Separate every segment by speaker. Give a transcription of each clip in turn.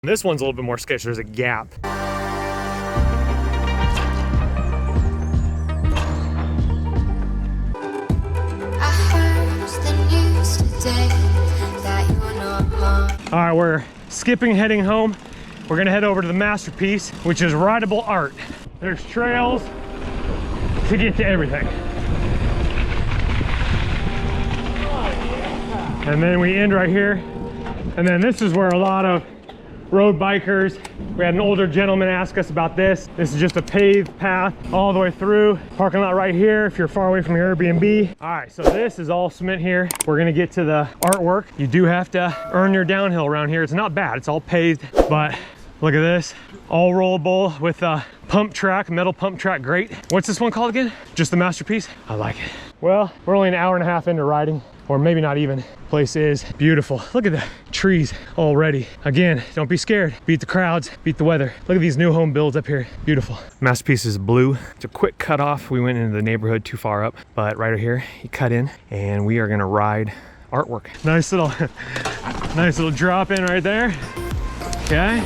Speaker 1: This one's a little bit more sketchy. There's a gap. All right, we're skipping heading home. We're gonna head over to the masterpiece, which is rideable art. There's trails to get to everything. And then we end right here. And then this is where a lot of road bikers, we had an older gentleman ask us about this. This is just a paved path all the way through. Parking lot right here if you're far away from your Airbnb. All right, so this is all cement here. We're gonna get to the artwork. You do have to earn your downhill around here. It's not bad, it's all paved, but look at this. All rollable with a pump track, metal pump track grate. What's this one called again? Just the masterpiece? I like it. Well, we're only an hour and a half into riding, or maybe not even. Place is beautiful. Look at the trees already. Again, don't be scared. Beat the crowds, beat the weather. Look at these new home builds up here. Beautiful. Masterpiece is blue. It's a quick cut off. We went into the neighborhood too far up, but right here, you cut in and we are gonna ride artwork. Nice little drop in right there. Okay.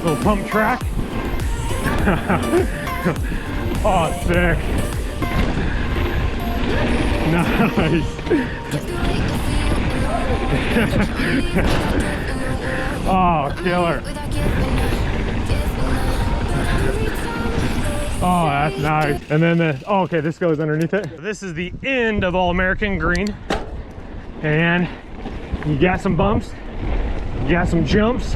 Speaker 1: Little pump track. Oh, sick. Nice. Oh, killer. Oh, that's nice. And then oh, okay, this goes underneath it. This is the end of All American Green. And you got some bumps, you got some jumps.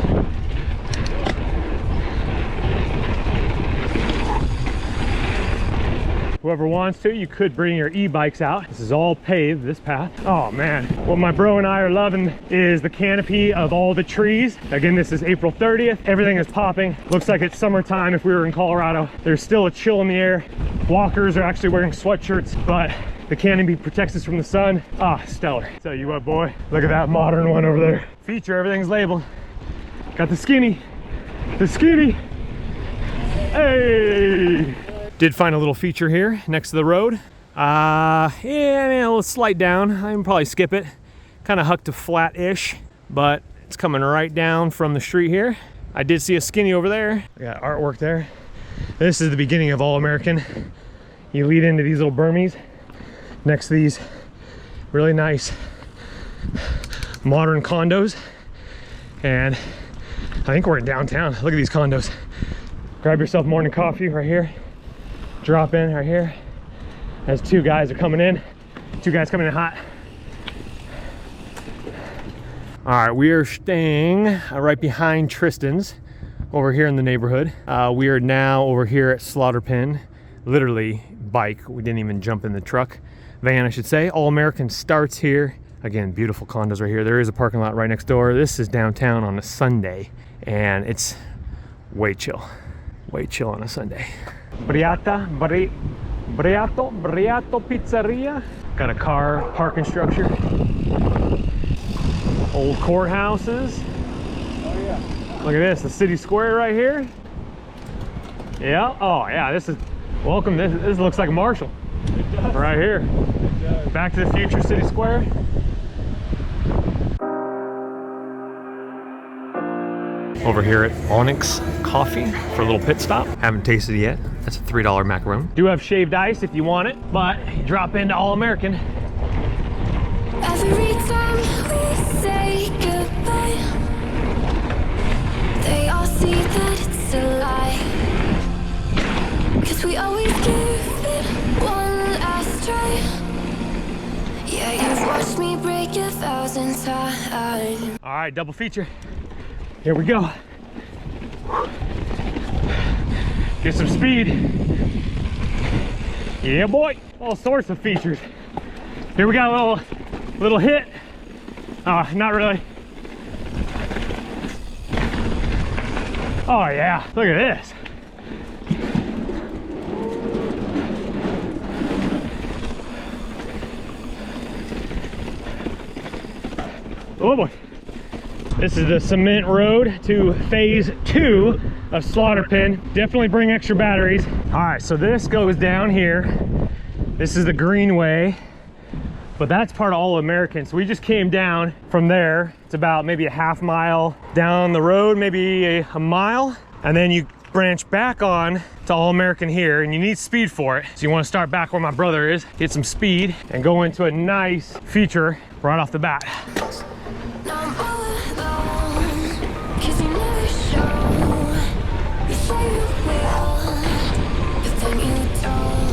Speaker 1: Whoever wants to, you could bring your e-bikes out. This is all paved, this path. Oh man, what my bro and I are loving is the canopy of all the trees. Again, this is April 30th. Everything is popping. Looks like it's summertime if we were in Colorado. There's still a chill in the air. Walkers are actually wearing sweatshirts, but the canopy protects us from the sun. Ah, stellar. Tell you what, boy, look at that modern one over there. Feature, everything's labeled. Got the skinny. Hey! Did find a little feature here next to the road. Yeah, a little slight down. I can probably skip it. Kind of hucked to flat-ish, but it's coming right down from the street here. I did see a skinny over there. I got artwork there. This is the beginning of All American. You lead into these little Burmese next to these really nice modern condos. And I think we're in downtown. Look at these condos. Grab yourself morning coffee right here. Drop in right here as two guys are coming in. Two guys coming in hot. All right, we are staying right behind Tristan's over here in the neighborhood. We are now over here at Slaughter Pen, literally bike. We didn't even jump in the truck. Van, I should say. All American starts here. Again, beautiful condos right here. There is a parking lot right next door. This is downtown on a Sunday and it's way chill on a Sunday. Briato Pizzeria. Got a car parking structure. Old courthouses. Oh yeah. Look at this, the city square right here. Yeah, oh yeah, this is, welcome, this looks like Marshall. It does. Right here. It does. Back to the future city square. Over here at Onyx Coffee for a little pit stop. Haven't tasted it yet. That's a $3 macaron. Do have shaved ice if you want it, but you drop into All American.
Speaker 2: Every time we say goodbye, they all see that it's a lie. 'Cause we always give it one last try. Yeah, you've watched me break 1,000 times.
Speaker 1: All right, double feature. Here we go. Get some speed. Yeah, boy. All sorts of features. Here we got a little hit. Not really. Oh yeah, look at this. Oh boy. This is the cement road to phase 2 of Slaughter Pen. Definitely bring extra batteries. All right, so this goes down here. This is the Greenway, but that's part of All American. So we just came down from there It's about maybe a half mile down the road, maybe a mile. And then you branch back on to All American here, and you need speed for it. So you want to start back where my brother is, get some speed, and go into a nice feature right off the bat.
Speaker 2: Now I'm all alone, 'cause you never show. You say you will, but then you don't.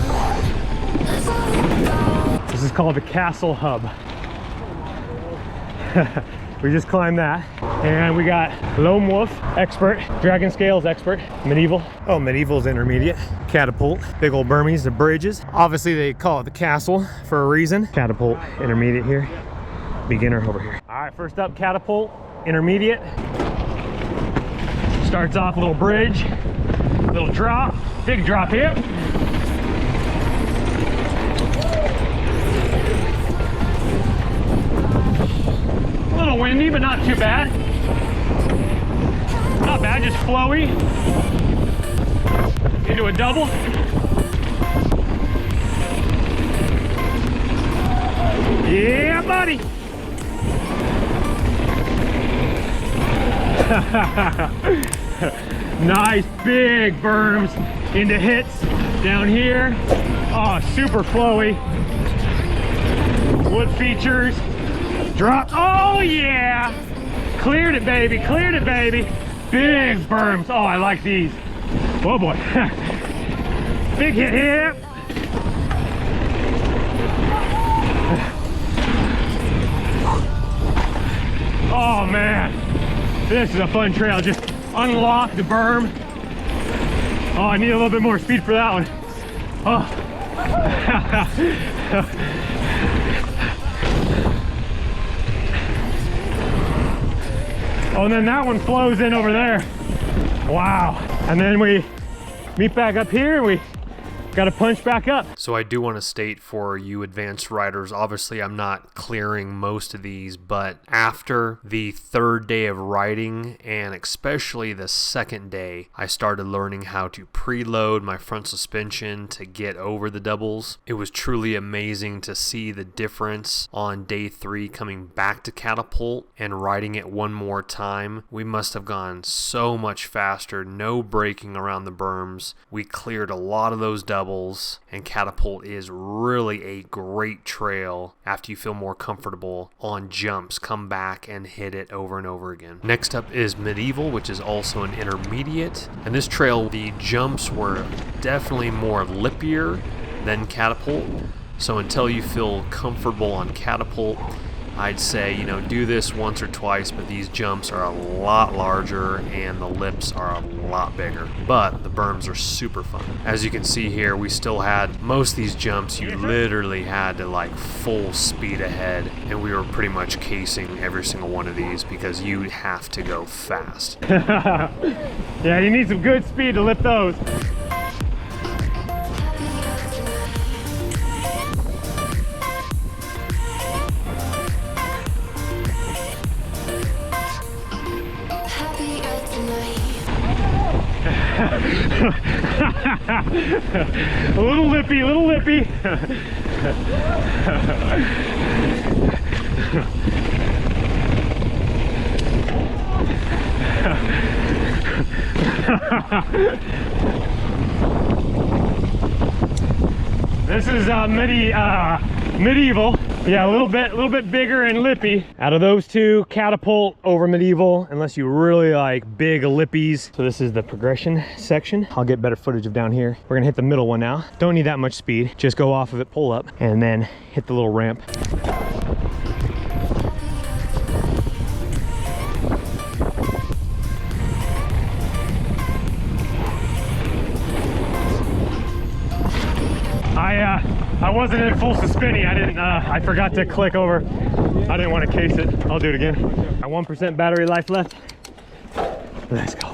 Speaker 2: That's all you know.
Speaker 1: This is called the Castle Hub. We just climbed that, and we got Lone Wolf expert, Dragon Scales expert, Medieval. Oh, Medieval's intermediate. Catapult, big old Burmese, the bridges. Obviously they call it the castle for a reason. Catapult, intermediate here. Beginner over here. All right, first up, Catapult, intermediate. Starts off a little bridge, little drop, big drop here. A little windy, but not too bad. Not bad, just flowy. Into a double. Yeah, buddy. Nice big berms into hits down here. Oh, super flowy. Wood features. Drop. Oh yeah, cleared it, baby, cleared it, baby. Big berms. Oh, I like these. Oh boy. Big hit here. Oh man, this is a fun trail. Just unlock the berm. Oh, I need a little bit more speed for that one. Oh. Oh, and then that one flows in over there. Wow. And then we meet back up here and we got to punch back up.
Speaker 3: So I do want to state for you advanced riders, obviously I'm not clearing most of these, but after the third day of riding, and especially the second day, I started learning how to preload my front suspension to get over the doubles. It was truly amazing to see the difference on day 3 coming back to Catapult and riding it one more time. We must have gone so much faster, no braking around the berms. We cleared a lot of those doubles, and Catapult is really a great trail after you feel more comfortable on jumps. Come back and hit it over and over again. Next up is Medieval, which is also an intermediate, and this trail, the jumps were definitely more lippier than Catapult, so until you feel comfortable on Catapult, I'd say, you know, do this once or twice, but these jumps are a lot larger and the lips are a lot bigger. But the berms are super fun. As you can see here, we still had most of these jumps, you literally had to like full speed ahead, and we were pretty much casing every single one of these because you have to go fast.
Speaker 1: Yeah, you need some good speed to lift those. A little lippy, a little lippy. This is Medieval. Yeah, a little bit bigger and lippy. Out of those two, Catapult over Medieval, unless you really like big lippies. So this is the progression section. I'll get better footage of down here. We're gonna hit the middle one now. Don't need that much speed. Just go off of it, pull up, and then hit the little ramp. I wasn't in full suspending. I forgot to click over. I didn't want to case it. I'll do it again. 1% battery life left. Let's go.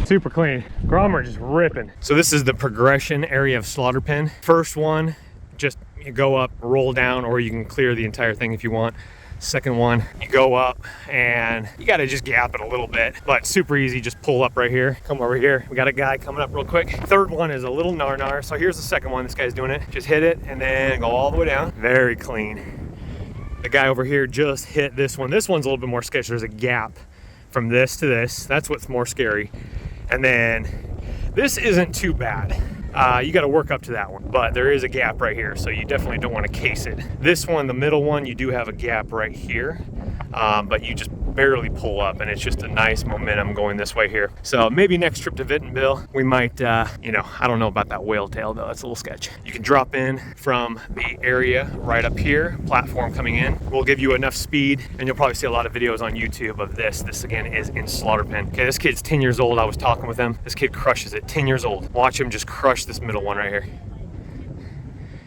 Speaker 1: Super clean. Grommer just ripping. So this is the progression area of Slaughter Pen. First one, just you go up, roll down, or you can clear the entire thing if you want. Second one, you go up and you gotta just gap it a little bit, but super easy. Just pull up right here, come over here. We got a guy coming up real quick. Third one is a little nar. So here's the second one. This guy's doing it. Just hit it and then go all the way down. Very clean. The guy over here just hit this one. This one's a little bit more sketchy. There's a gap from this to this. That's what's more scary. And then this isn't too bad. You got to work up to that one, but there is a gap right here, so you definitely don't want to case it. This one, the middle one, you do have a gap right here, but you just barely pull up, and it's just a nice momentum going this way here. So maybe next trip to Bentonville, we might, you know, I don't know about that whale tail though. That's a little sketch. You can drop in from the area right up here, platform coming in. We'll give you enough speed, and you'll probably see a lot of videos on YouTube of this. This again is in slaughter pen. Okay, this kid's 10 years old. I was talking with him. This kid crushes it. 10 years old. Watch him just crush this middle one right here.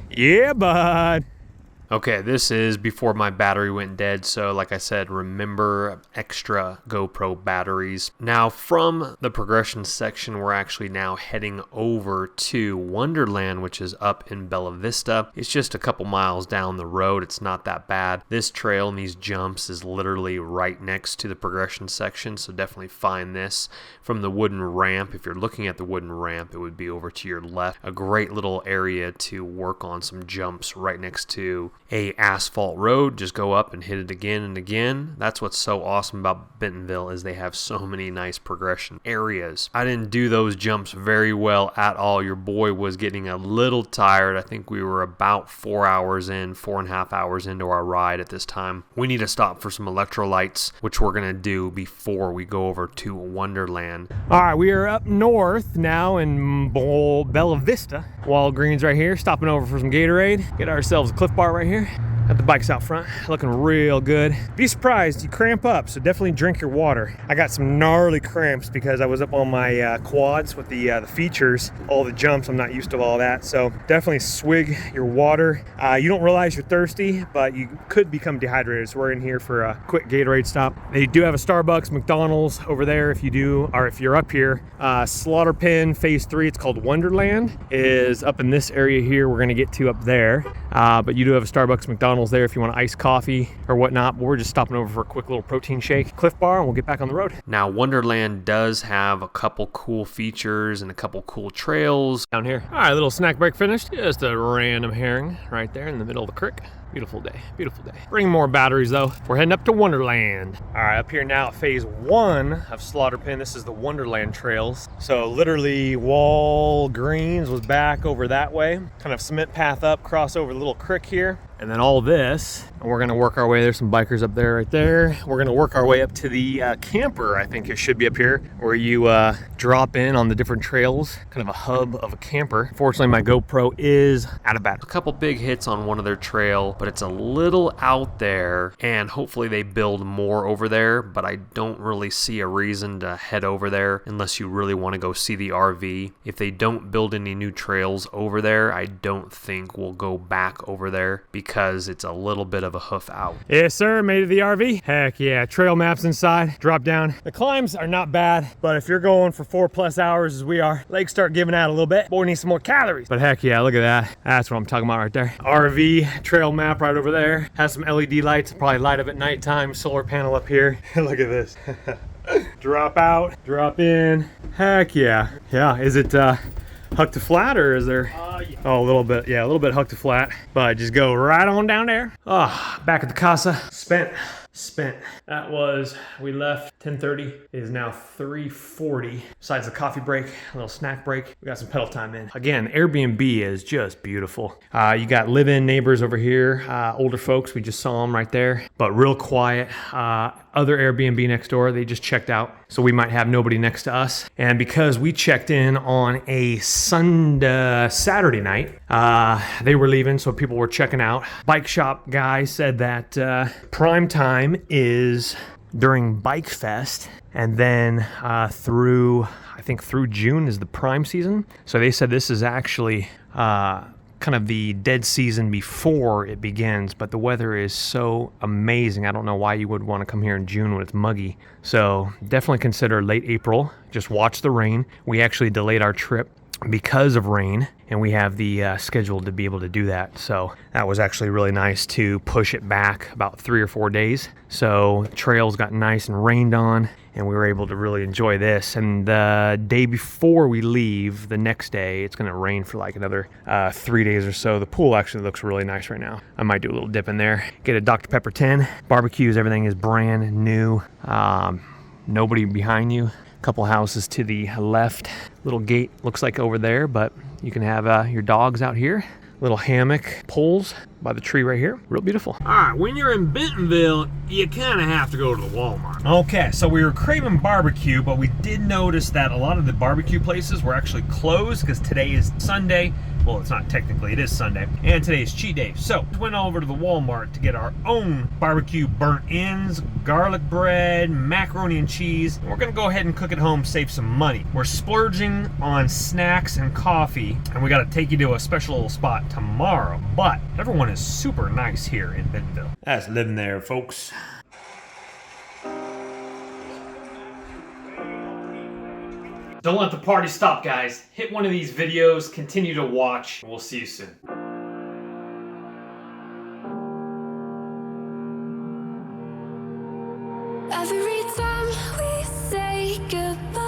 Speaker 1: Yeah, bud.
Speaker 3: Okay, this is before my battery went dead, so like I said, remember extra GoPro batteries. Now from the progression section, we're actually now heading over to Wonderland, which is up in Bella Vista. It's just a couple miles down the road. It's not that bad. This trail and these jumps is literally right next to the progression section, so definitely find this. From the wooden ramp, if you're looking at the wooden ramp, it would be over to your left. A great little area to work on some jumps right next to a asphalt road. Just go up and hit it again and again. That's what's so awesome about Bentonville, is they have so many nice progression areas. I didn't do those jumps very well at all. Your boy was getting a little tired. I think we were about 4 hours in, 4.5 hours into our ride at this time. We need to stop for some electrolytes, which we're gonna do before we go over to Wonderland.
Speaker 1: All right, we are up north now in Bella Vista. Walgreens right here, stopping over for some Gatorade. Get ourselves a Cliff Bar right here. Got the bikes out front, looking real good. Be surprised, you cramp up, so definitely drink your water. I got some gnarly cramps because I was up on my quads with the features, all the jumps. I'm not used to all that, so definitely swig your water. You don't realize you're thirsty, but you could become dehydrated, so we're in here for a quick Gatorade stop. They do have a Starbucks, McDonald's over there if you do, or if you're up here. Slaughter Pen Phase 3, it's called Wonderland, is up in this area here. We're gonna get to up there, but you do have a Starbucks, McDonald's there if you want iced coffee or whatnot, but we're just stopping over for a quick little protein shake, Cliff Bar, and we'll get back on the road.
Speaker 3: Now Wonderland does have a couple cool features and a couple cool trails
Speaker 1: Down here. All right, little snack break finished. Just a random herring right there in the middle of the creek. Beautiful day, beautiful day. Bring more batteries though. We're heading up to Wonderland. All right, up here now at Phase 1 of Slaughter Pen. This is the Wonderland trails. So literally Walgreens was back over that way. Kind of cement path up, cross over the little creek here. And then all this, and we're gonna work our way, there's some bikers up there right there. We're gonna work our way up to the camper, I think it should be up here, where you drop in on the different trails, kind of a hub of a camper. Fortunately, my GoPro is out of battery.
Speaker 3: a couple big hits on one of their trail, but it's a little out there, and hopefully they build more over there, but I don't really see a reason to head over there unless you really want to go see the RV. If they don't build any new trails over there, I don't think we'll go back over there because it's a little bit of a hoof out.
Speaker 1: Yes, sir. Made it to the RV. Heck yeah. Trail maps inside. Drop down. The climbs are not bad, but if you're going for 4+ hours as we are, legs start giving out a little bit. Boy needs some more calories. But heck yeah, look at that. That's what I'm talking about right there. RV trail map right over there. Has some LED lights. Probably light up at nighttime. Solar panel up here. Look at this. Drop out. Drop in. Heck yeah. Yeah. Is it huck to flat, or is there? Yeah. Oh, a little bit. Yeah, a little bit huck to flat. But just go right on down there. Ah, back at the casa. Spent. That was, we left 10:30. It is now 3:40. Besides the coffee break, a little snack break, we got some pedal time in. Again, Airbnb is just beautiful. You got live-in neighbors over here, older folks. We just saw them right there, but real quiet. Other Airbnb next door, they just checked out, so we might have nobody next to us. And because we checked in on a Saturday night, they were leaving, so people were checking out. Bike shop guy said that prime time is during Bike Fest, and then through June is the prime season. So they said this is actually kind of the dead season before it begins, but the weather is so amazing. I don't know why you would want to come here in June when it's muggy. So definitely consider late April. Just watch the rain. We actually delayed our trip because of rain, and we have the schedule to be able to do that. So that was actually really nice to push it back about 3 or 4 days. So trails got nice and rained on, and we were able to really enjoy this. And the day before we leave, the next day, it's gonna rain for like another 3 days or so. The pool actually looks really nice right now. I might do a little dip in there. Get a Dr. Pepper 10. Barbecues, everything is brand new. Nobody behind you. Couple houses to the left. Little gate looks like over there, but you can have your dogs out here. Little hammock poles by the tree right here. Real beautiful. All right, when you're in Bentonville, you kind of have to go to the Walmart. Okay, so we were craving barbecue, but we did notice that a lot of the barbecue places were actually closed because today is Sunday. Well, it's not technically, it is Sunday, and today is cheat day. So we went over to the Walmart to get our own barbecue burnt ends, garlic bread, macaroni and cheese. And we're gonna go ahead and cook at home, save some money. We're splurging on snacks and coffee, and we gotta take you to a special little spot tomorrow. But everyone is super nice here in Bentonville. That's living there, folks. Don't let the party stop, guys. Hit one of these videos, continue to watch. We'll see you soon.
Speaker 2: Every time we say goodbye.